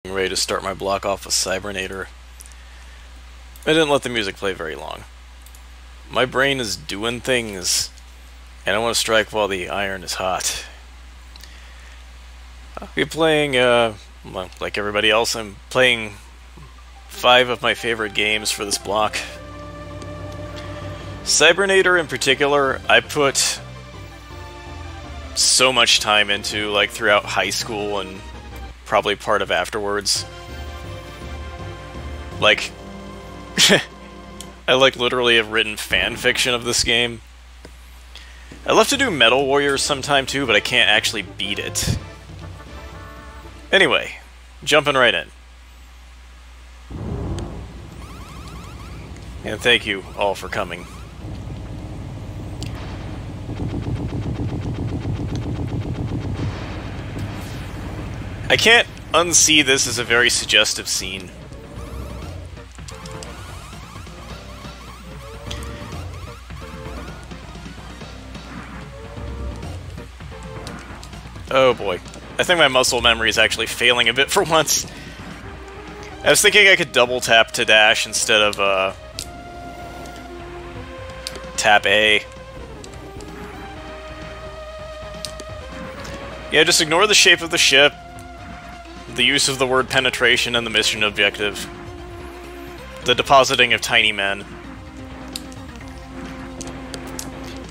Ready to start my block off with Cybernator. I didn't let the music play very long. My brain is doing things, and I want to strike while the iron is hot. I'll be playing, well, like everybody else, I'm playing 5 of my favorite games for this block. Cybernator in particular, I put so much time into, like, throughout high school and probably part of afterwards. Like, I literally have written fan fiction of this game. I'd love to do Metal Warriors sometime too, but I can't actually beat it. Anyway, jumping right in. And thank you all for coming. I can't unsee this as a very suggestive scene. Oh boy. I think my muscle memory is actually failing a bit for once. I was thinking I could double tap to dash instead of tap A. Yeah, just ignore the shape of the ship, the use of the word penetration, and the mission objective. The depositing of tiny men.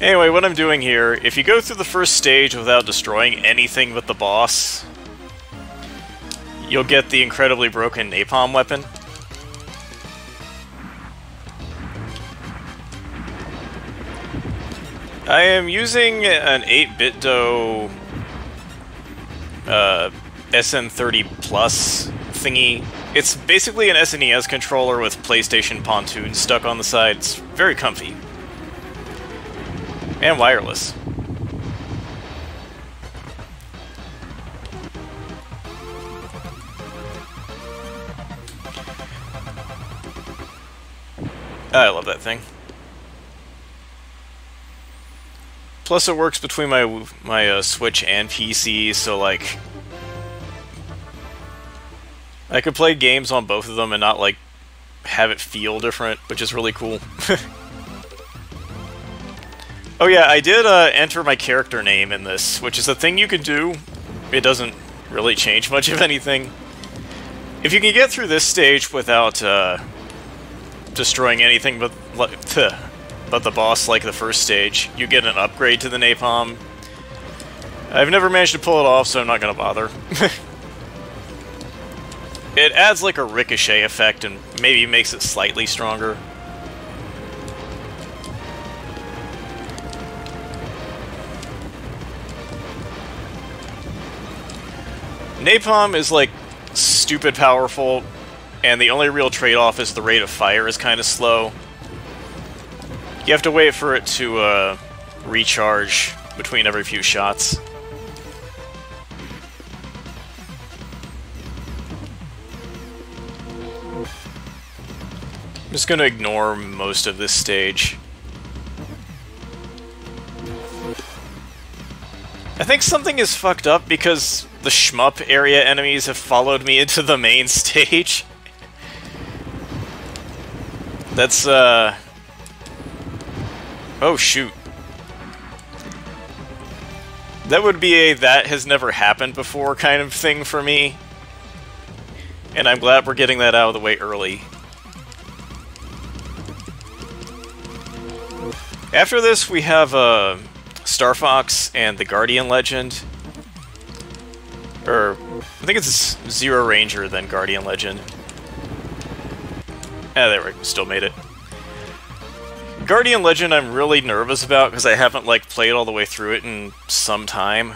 Anyway, what I'm doing here, if you go through the first stage without destroying anything but the boss, you'll get the incredibly broken napalm weapon. I am using an 8-bit-do SN30 Plus thingy. It's basically an SNES controller with PlayStation pontoons stuck on the side. It's very comfy. And wireless. I love that thing. Plus it works between my Switch and PC, so like I could play games on both of them and not like have it feel different, which is really cool. Oh yeah, I did enter my character name in this, which is a thing you can do. It doesn't really change much of anything. If you can get through this stage without destroying anything but the boss like the first stage, you get an upgrade to the napalm. I've never managed to pull it off, so I'm not gonna bother. It adds like a ricochet effect and maybe makes it slightly stronger. Napalm is like stupid powerful, and the only real trade-off is the rate of fire is kind of slow. You have to wait for it to recharge between every few shots. I'm just gonna ignore most of this stage. I think something is fucked up because the shmup area enemies have followed me into the main stage. That's, oh shoot. That would be a that has never happened before kind of thing for me. And I'm glad we're getting that out of the way early. After this, we have, Star Fox and the Guardian Legend. Or, I think it's Zero Ranger, then Guardian Legend. Ah, there we go, still made it. Guardian Legend I'm really nervous about because I haven't, like, played all the way through it in some time.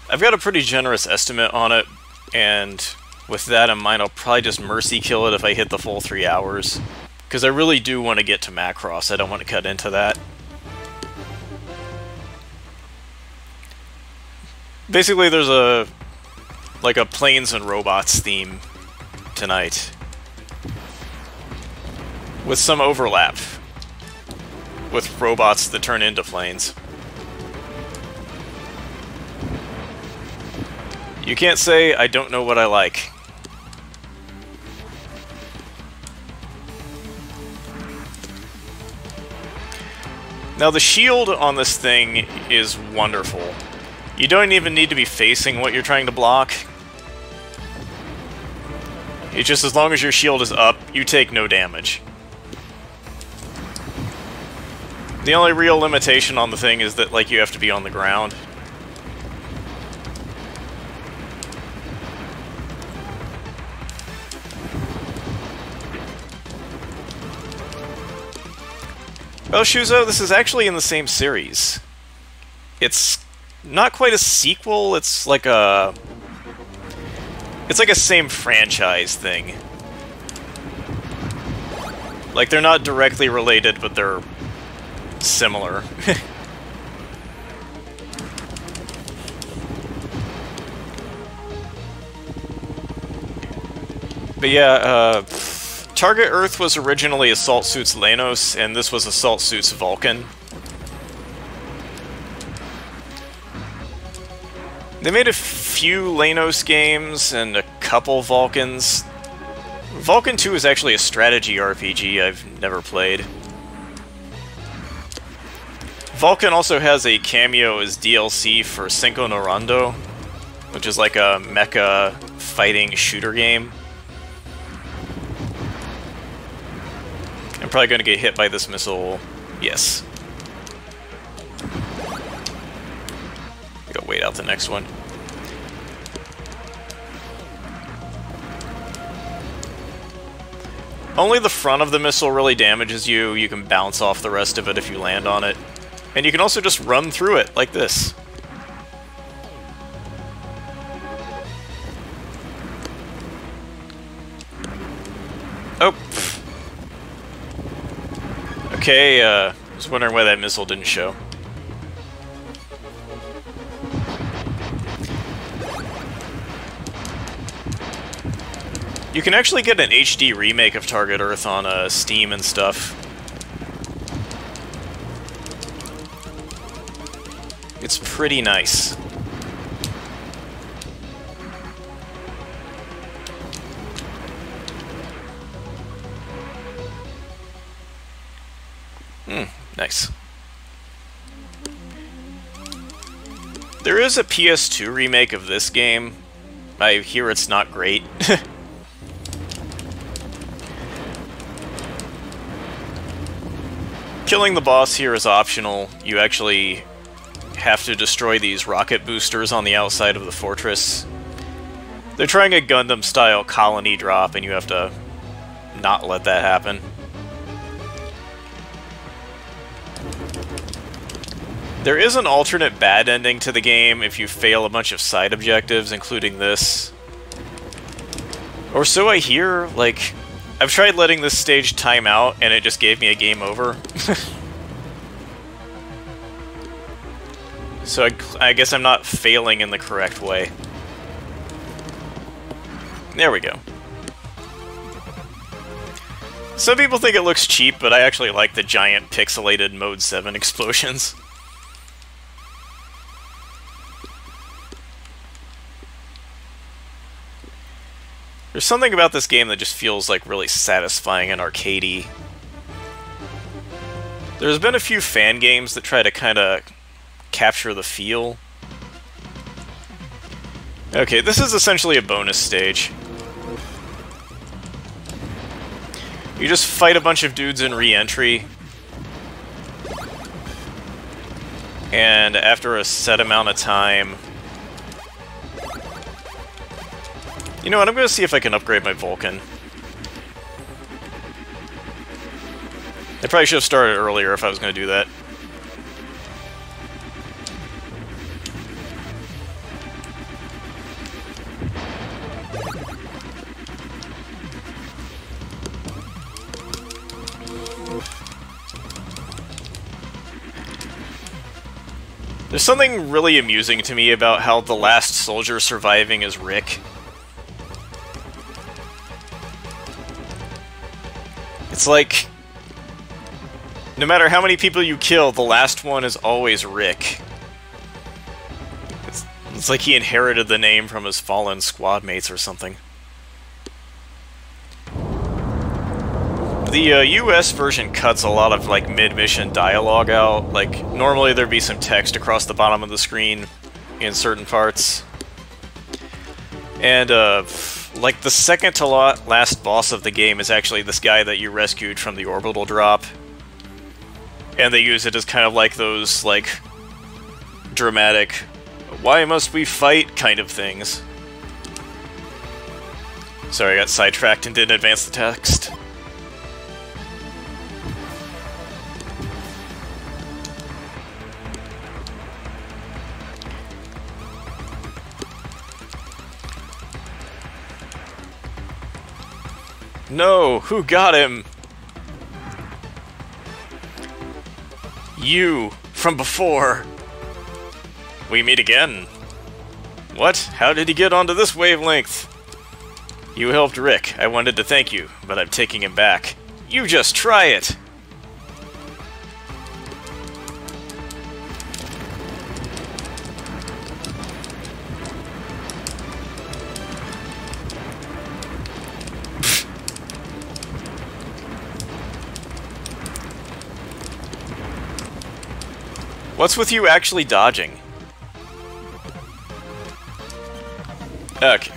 I've got a pretty generous estimate on it, and with that in mind, I'll probably just mercy kill it if I hit the full 3 hours. Because I really do want to get to Macross, I don't want to cut into that. Basically, there's a planes and robots theme tonight, with some overlap with robots that turn into planes. You can't say I don't know what I like. Now the shield on this thing is wonderful. You don't even need to be facing what you're trying to block. It's just as long as your shield is up, you take no damage. The only real limitation on the thing is that, like, you have to be on the ground. Well, Shuzo, this is actually in the same series. It's not quite a sequel, it's like a... It's like a same franchise thing. Like, they're not directly related, but they're similar. But yeah, Target Earth was originally Assault Suits Lanos, and this was Assault Suits Vulcan. They made a few Lanos games and a couple Vulcans. Vulcan 2 is actually a strategy RPG I've never played. Vulcan also has a cameo as DLC for Cinco no Rondo, which is like a mecha fighting shooter game. I'm probably going to get hit by this missile. Yes. Gotta wait out the next one. Only the front of the missile really damages you. You can bounce off the rest of it if you land on it. And you can also just run through it, like this. Oh. Okay, I was wondering why that missile didn't show. You can actually get an HD remake of Target Earth on Steam and stuff. It's pretty nice. Nice. There is a PS2 remake of this game. I hear it's not great. Killing the boss here is optional. You actually have to destroy these rocket boosters on the outside of the fortress. They're trying a Gundam-style colony drop, and you have to not let that happen. There is an alternate bad ending to the game if you fail a bunch of side objectives, including this. Or so I hear. Like, I've tried letting this stage time out, and it just gave me a game over. So I guess I'm not failing in the correct way. There we go. Some people think it looks cheap, but I actually like the giant pixelated Mode 7 explosions. There's something about this game that just feels like really satisfying and arcadey. There's been a few fan games that try to kind of capture the feel. Okay, this is essentially a bonus stage. You just fight a bunch of dudes in re-entry. And after a set amount of time... You know what, I'm going to see if I can upgrade my Vulcan. I probably should have started earlier if I was going to do that. There's something really amusing to me about how the last soldier surviving is Rick. It's like, no matter how many people you kill, the last one is always Rick. It's like he inherited the name from his fallen squad mates or something. The US version cuts a lot of, like, mid-mission dialogue out. Like, normally there'd be some text across the bottom of the screen in certain parts. And, like, the second to last boss of the game is actually this guy that you rescued from the orbital drop. And they use it as kind of like those, like, dramatic, why must we fight kind of things. Sorry, I got sidetracked and didn't advance the text. No, who got him? You, from before. We meet again. What? How did he get onto this wavelength? You helped Rick. I wanted to thank you, but I'm taking him back. You just try it! What's with you actually dodging? Okay.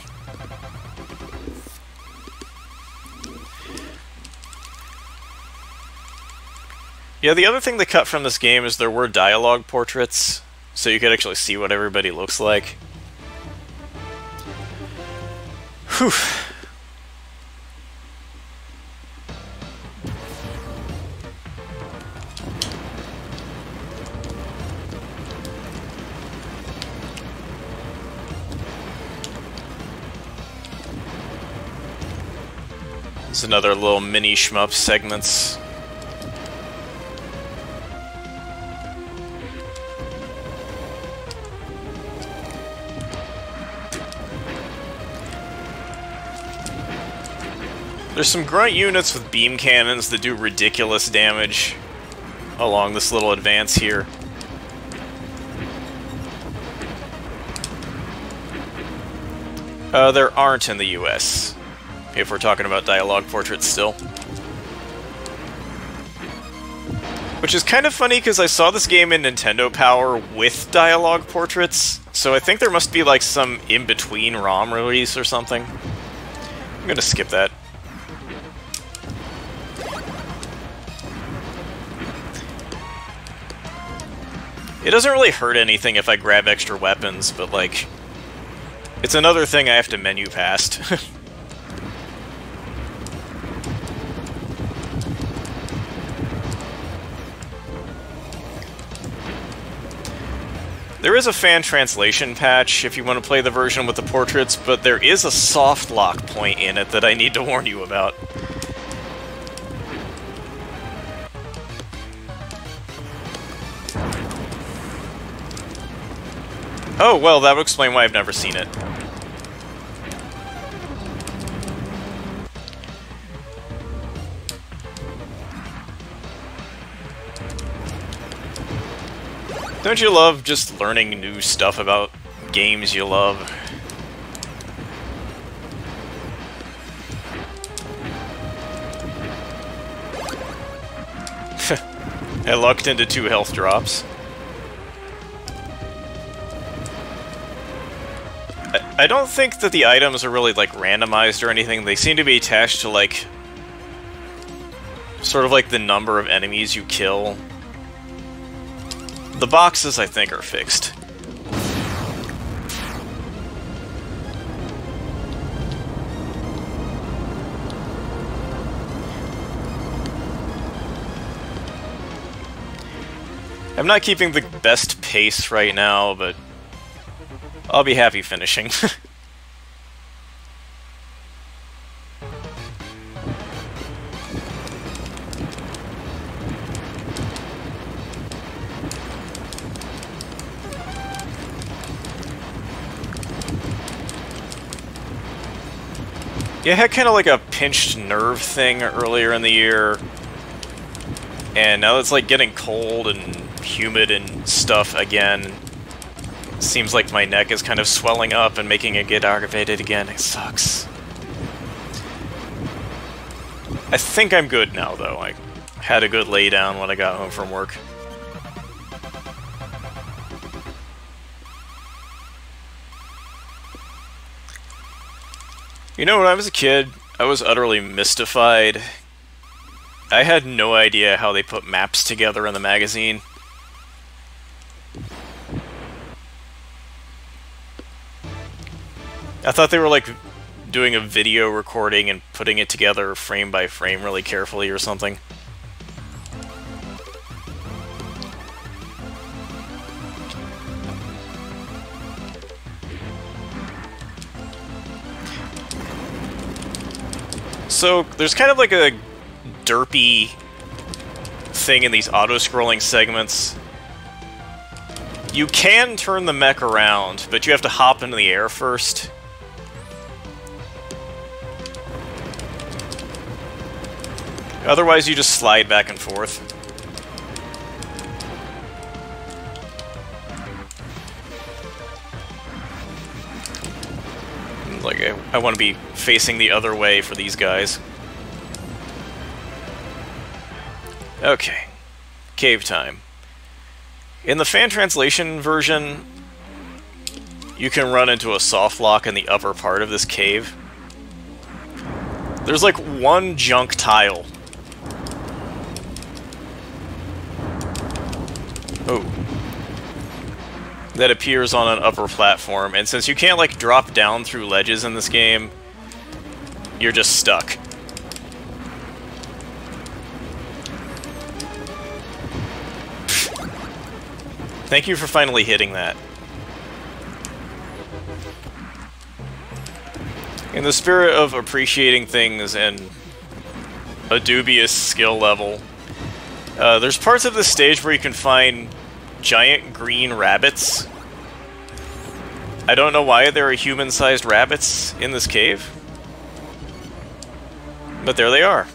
Yeah, the other thing they cut from this game is there were dialogue portraits, so you could actually see what everybody looks like. Whew. There's another little mini shmup segments. There's some grunt units with beam cannons that do ridiculous damage along this little advance here. There aren't in the US, if we're talking about dialogue portraits still. Which is kind of funny because I saw this game in Nintendo Power with dialogue portraits, so I think there must be like some in-between ROM release or something. I'm gonna skip that. It doesn't really hurt anything if I grab extra weapons, but, like, it's another thing I have to menu past. There is a fan translation patch if you want to play the version with the portraits, but there is a soft lock point in it that I need to warn you about. Oh, well, that would explain why I've never seen it. Don't you love just learning new stuff about games you love? I lucked into 2 health drops. I don't think that the items are really, like, randomized or anything. They seem to be attached to, like, sort of like the number of enemies you kill. The boxes, I think, are fixed. I'm not keeping the best pace right now, but I'll be happy finishing. Yeah, I had kind of like a pinched nerve thing earlier in the year, and now it's like getting cold and humid and stuff again. Seems like my neck is kind of swelling up and making it get aggravated again. It sucks. I think I'm good now, though. I had a good lay down when I got home from work. You know, when I was a kid, I was utterly mystified. I had no idea how they put maps together in the magazine. I thought they were like doing a video recording and putting it together frame by frame really carefully or something. So, there's kind of like a derpy thing in these auto-scrolling segments. You can turn the mech around, but you have to hop into the air first. Otherwise, you just slide back and forth. Like, I want to be facing the other way for these guys. Okay. Cave time. In the fan translation version, you can run into a soft lock in the upper part of this cave. There's like one junk tile. Oh. That appears on an upper platform, and since you can't, like, drop down through ledges in this game, you're just stuck. Thank you for finally hitting that. In the spirit of appreciating things and a dubious skill level, there's parts of this stage where you can find giant green rabbits. I don't know why there are human-sized rabbits in this cave, but there they are.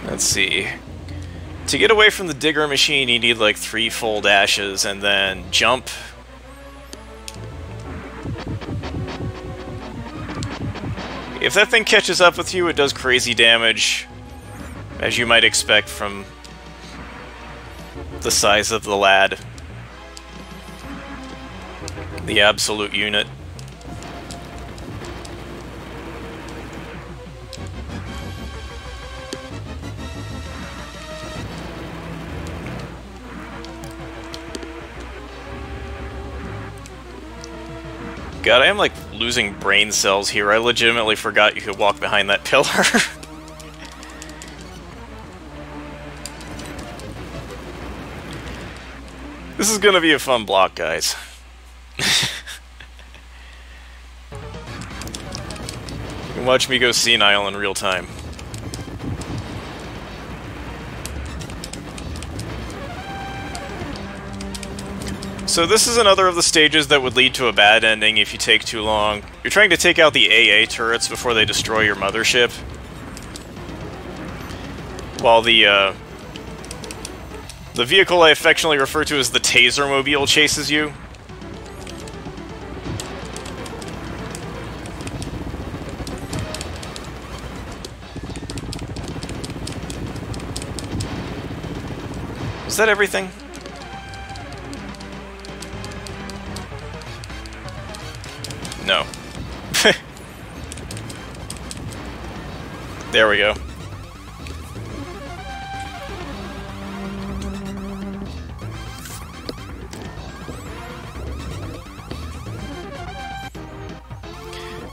Let's see. To get away from the digger machine, you need like 3 full dashes, and then jump. If that thing catches up with you, it does crazy damage, as you might expect from the size of the lad. The absolute unit. God, I am like losing brain cells here. I legitimately forgot you could walk behind that pillar. This is gonna be a fun block, guys. You can watch me go senile in real time. So this is another of the stages that would lead to a bad ending if you take too long. You're trying to take out the AA turrets before they destroy your mothership, while the vehicle I affectionately refer to as the Taser-mobile chases you. Is that everything? No. There we go.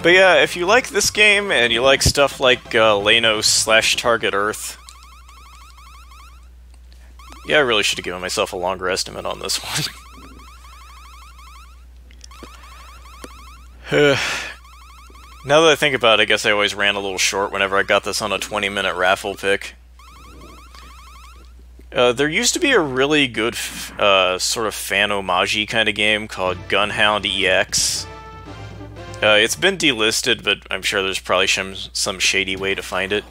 But yeah, if you like this game and you like stuff like Lanos/Target Earth, yeah, I really should have given myself a longer estimate on this one. Now that I think about it, I guess I always ran a little short whenever I got this on a 20-minute raffle pick. There used to be a really good sort of fan homage kind of game called Gunhound EX. It's been delisted, but I'm sure there's probably some shady way to find it.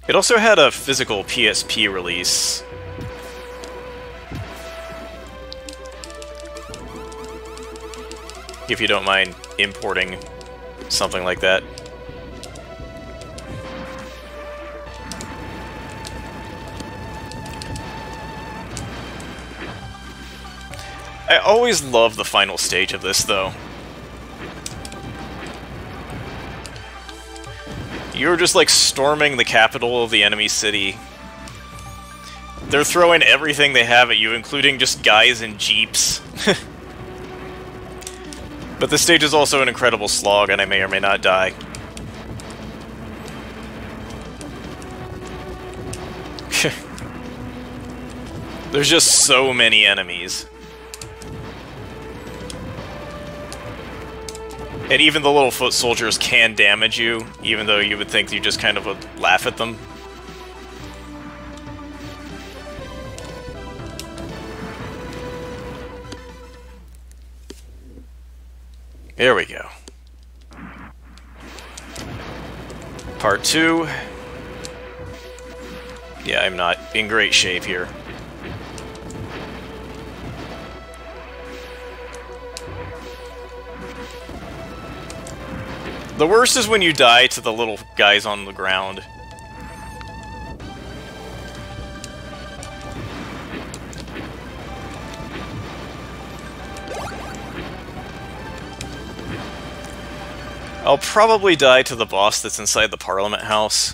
It also had a physical PSP release. If you don't mind importing something like that. I always love the final stage of this, though. You're just, like, storming the capital of the enemy city. They're throwing everything they have at you, including just guys in jeeps. But this stage is also an incredible slog, and I may or may not die. There's just so many enemies. And even the little foot soldiers can damage you, even though you would think you just kind of would laugh at them. There we go. Part 2. Yeah, I'm not in great shape here. The worst is when you die to the little guys on the ground. I'll probably die to the boss that's inside the Parliament House.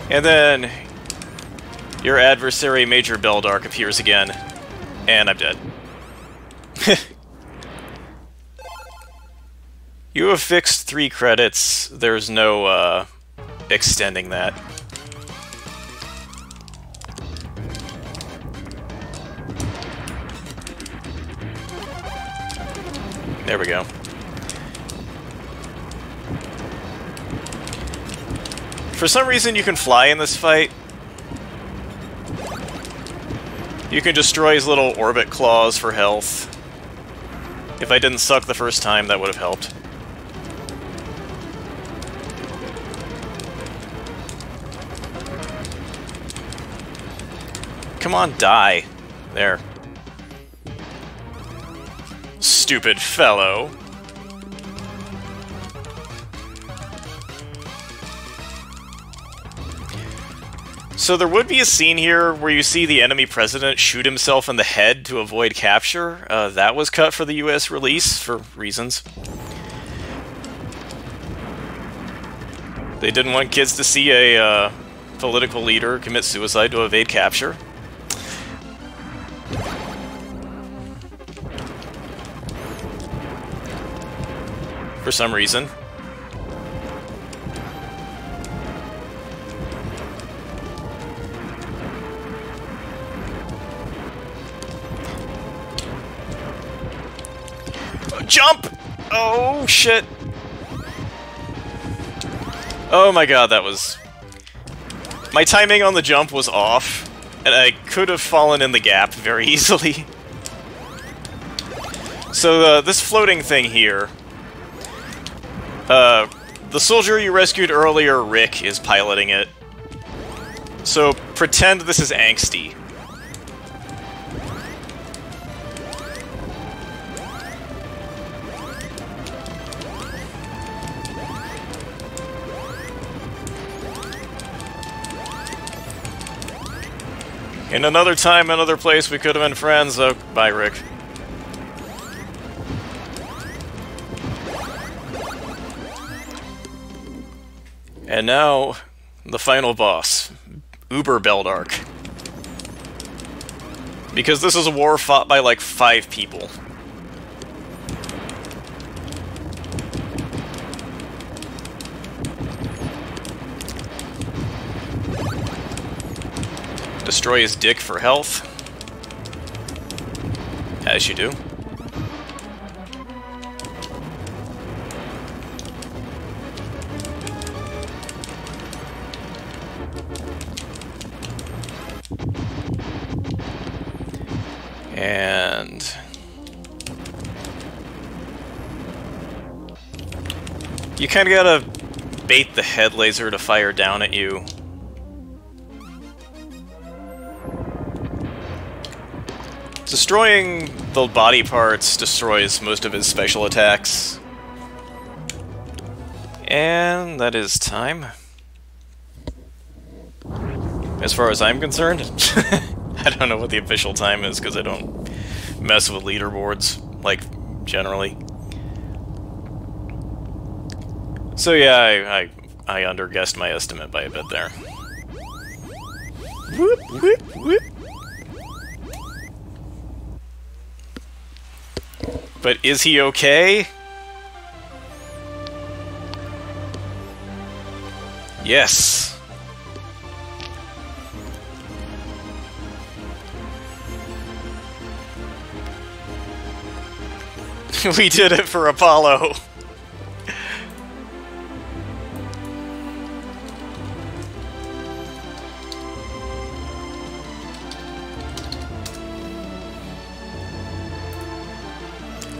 And then your adversary, Major Beldark, appears again. And I'm dead. You have fixed 3 credits. There's no, extending that. There we go. For some reason you can fly in this fight. You can destroy his little orbit claws for health. If I didn't suck the first time, that would have helped. Come on, die. There. Stupid fellow. So there would be a scene here where you see the enemy president shoot himself in the head to avoid capture. That was cut for the US release, for reasons. They didn't want kids to see a political leader commit suicide to evade capture. For some reason. Jump! Oh, shit. Oh my god, that was... My timing on the jump was off, and I could have fallen in the gap very easily. So, this floating thing here... the soldier you rescued earlier, Rick, is piloting it. So, pretend this is angsty. In another time, another place, we could have been friends. Oh, bye, Rick. And now, the final boss, Uber Beldark. Because this is a war fought by like 5 people. Destroy his dick for health. As you do. And you kind of gotta bait the head laser to fire down at you. Destroying the body parts destroys most of his special attacks. And that is time. As far as I'm concerned. I don't know what the official time is because I don't mess with leaderboards, like, generally. So yeah, I underguessed my estimate by a bit there. Whoop, whoop, whoop. But is he okay? Yes. We did it for Apollo.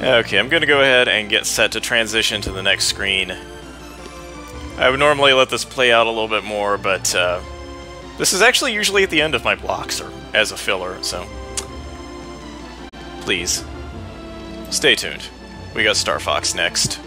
Okay, I'm gonna go ahead and get set to transition to the next screen. I would normally let this play out a little bit more, but this is actually usually at the end of my blocks, or as a filler, so please, stay tuned. We got Star Fox next.